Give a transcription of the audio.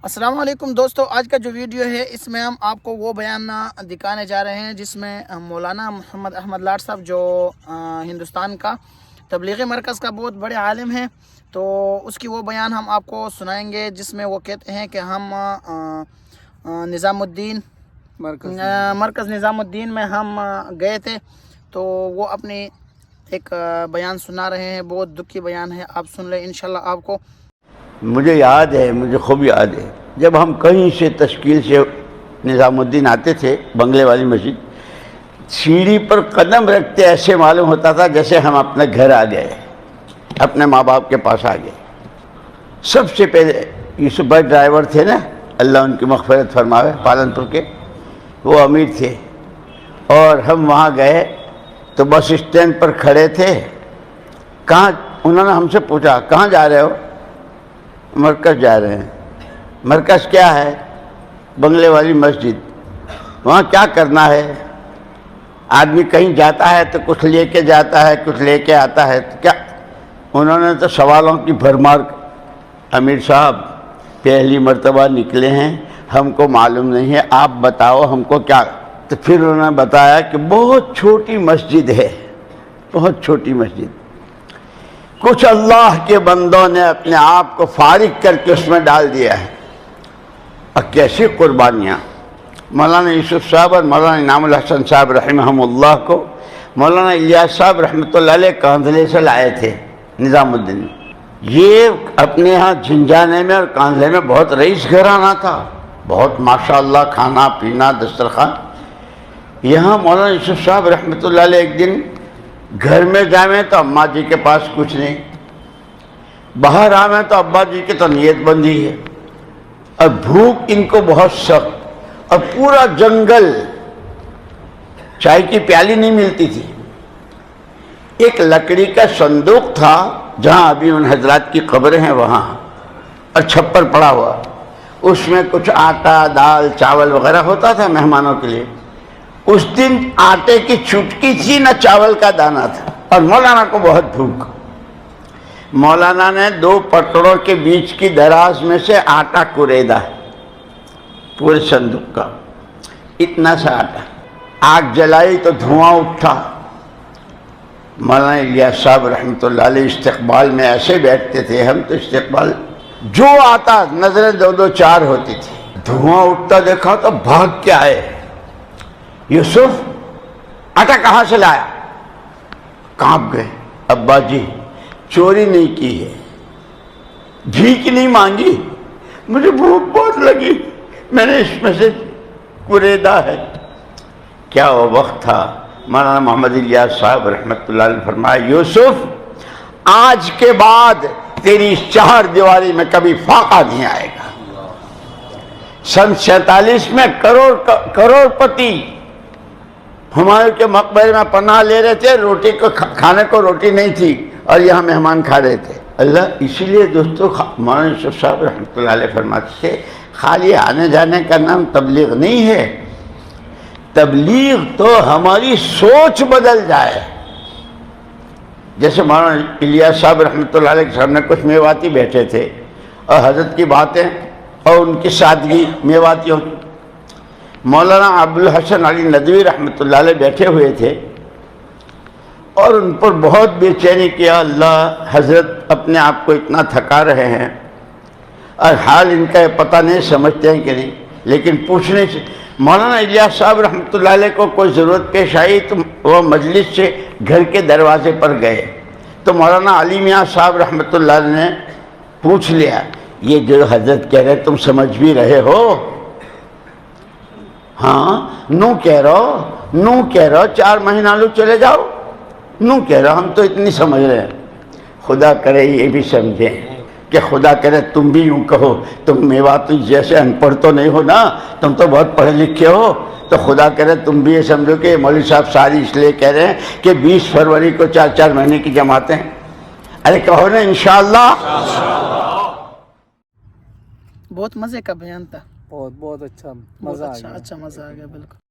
السلام علیکم دوستو، آج کا جو ویڈیو ہے اس میں ہم آپ کو وہ بیان دکھانے جا رہے ہیں جس میں مولانا محمد احمد لاٹ صاحب جو ہندوستان کا تبلیغی مرکز کا بہت بڑے عالم ہیں، تو اس کی وہ بیان ہم آپ کو سنائیں گے جس میں وہ کہتے ہیں کہ ہم نظام الدین مرکز نظام الدین میں ہم گئے تھے، تو وہ اپنی ایک بیان سنا رہے ہیں، بہت دکھی بیان ہے، آپ سن لیں انشاءاللہ آپ کو۔ مجھے یاد ہے، مجھے خوب یاد ہے، جب ہم کہیں سے تشکیل سے نظام الدین آتے تھے بنگلے والی مسجد، سیڑھی پر قدم رکھتے ایسے معلوم ہوتا تھا جیسے ہم اپنے گھر آ گئے، اپنے ماں باپ کے پاس آ گئے۔ سب سے پہلے یوسف بھائی ڈرائیور تھے نا، اللہ ان کی مغفرت فرماوے، پالنپور کے، وہ امیر تھے، اور ہم وہاں گئے تو بس اسٹینڈ پر کھڑے تھے۔ کہاں؟ انہوں نے ہم سے پوچھا کہاں جا رہے ہو؟ مرکز جا رہے ہیں۔ مرکز کیا ہے؟ بنگلے والی مسجد۔ وہاں کیا کرنا ہے؟ آدمی کہیں جاتا ہے تو کچھ لے کے جاتا ہے، کچھ لے کے آتا ہے، تو کیا؟ انہوں نے تو سوالوں کی بھرمار، امیر صاحب پہلی مرتبہ نکلے ہیں، ہم کو معلوم نہیں ہے، آپ بتاؤ ہم کو کیا؟ تو پھر انہوں نے بتایا کہ بہت چھوٹی مسجد ہے، بہت چھوٹی مسجد، کچھ اللہ کے بندوں نے اپنے آپ کو فارغ کر کے اس میں ڈال دیا ہے، اور کیسی قربانیاں۔ مولانا یوسف صاحب اور مولانا انعام الحسن صاحب رحمہم اللہ کو مولانا الیاس صاحب رحمۃ اللہ علیہ کاندھلے سے لائے تھے نظام الدین۔ یہ اپنے ہاں جھنجھانے میں اور کاندھلے میں بہت رئیس گھرانہ تھا، بہت ماشاءاللہ کھانا پینا دسترخوان۔ یہاں مولانا یوسف صاحب رحمۃ اللہ علیہ ایک دن گھر میں جائیں تو اماں جی کے پاس کچھ نہیں، باہر آئیں تو ابا جی کی تو نیت بندی ہے، اور بھوک ان کو بہت سخت، اور پورا جنگل، چائے کی پیالی نہیں ملتی تھی۔ ایک لکڑی کا صندوق تھا جہاں ابھی ان حضرات کی قبریں ہیں وہاں، اور چھپر پڑا ہوا، اس میں کچھ آٹا دال چاول وغیرہ ہوتا تھا مہمانوں کے لیے۔ اس دن آٹے کی چٹکی تھی نہ چاول کا دانہ تھا، اور مولانا کو بہت بھوک۔ مولانا نے 2 پٹڑوں کے بیچ کی دراز میں سے آٹا کوریدا پورے صندوق کا، اتنا سا آٹا، آگ جلائی تو دھواں اٹھا۔ مولانا الیاس صاحب رحمۃ اللہ علیہ استقبال میں ایسے بیٹھتے تھے، ہم تو استقبال جو آتا نظریں 2 4 ہوتی تھی، دھواں اٹھتا دیکھا تو بھاگ کے آئے، یوسف آٹا کہاں سے لایا؟ کانپ گئے۔ ابا جی چوری نہیں کی ہے، بھیک نہیں مانگی، مجھے بھوک بہت لگی، میں نے اس میں سے کوریدا ہے۔ کیا وہ وقت تھا! مولانا محمد الیاس صاحب رحمۃ اللہ علیہ فرمایا، یوسف آج کے بعد تیری 4 دیواری میں کبھی فاقہ نہیں آئے گا۔ سن 47 میں کروڑ پتی ہمایوں کے مقبرے میں پناہ لے رہے تھے، روٹی کو کھانے کو روٹی نہیں تھی، اور یہاں مہمان کھا رہے تھے۔ اللہ، اسی لیے دوستو مولانا یوسف صاحب رحمۃ اللہ علیہ فرماتے تھے، خالی آنے جانے کا نام تبلیغ نہیں ہے، تبلیغ تو ہماری سوچ بدل جائے۔ جیسے مولانا الیاس صاحب رحمۃ اللہ علیہ کے سامنے کچھ میواتی بیٹھے تھے، اور حضرت کی باتیں اور ان کی سادگی میواتیوں کی۔ مولانا ابوالحسن علی ندوی رحمۃ اللہ علیہ بیٹھے ہوئے تھے، اور ان پر بہت بے چینی کیا، اللہ حضرت اپنے آپ کو اتنا تھکا رہے ہیں، اور حال ان کا پتہ نہیں سمجھتے ہیں کہ نہیں، لیکن پوچھنے سے مولانا الیاس صاحب رحمۃ اللہ علیہ کو کوئی ضرورت پیش آئی تو وہ مجلس سے گھر کے دروازے پر گئے، تو مولانا علی میاں صاحب رحمۃ اللہ علیہ نے پوچھ لیا، یہ جو حضرت کہہ رہے تم سمجھ بھی رہے ہو؟ ہاں، نو کہہ رہو 4 مہینہ لو چلے جاؤ، نو کہہ رہو، ہم تو اتنی سمجھ رہے ہیں۔ خدا کرے یہ بھی سمجھیں کہ خدا کرے تم بھی یوں کہو، تم میواتی جیسے ان پڑھ تو نہیں ہو نا، تم تو بہت پڑھے لکھے ہو، تو خدا کرے تم بھی یہ سمجھو کہ مولوی صاحب ساری اس لیے کہہ رہے ہیں کہ 20 فروری کو 4 مہینے کی جماعتیں، ارے کہو نا انشاءاللہ۔ بہت مزے کا بیان تھا، بہت اچھا مزہ آ گیا۔ اچھا مزہ آ گیا، بالکل۔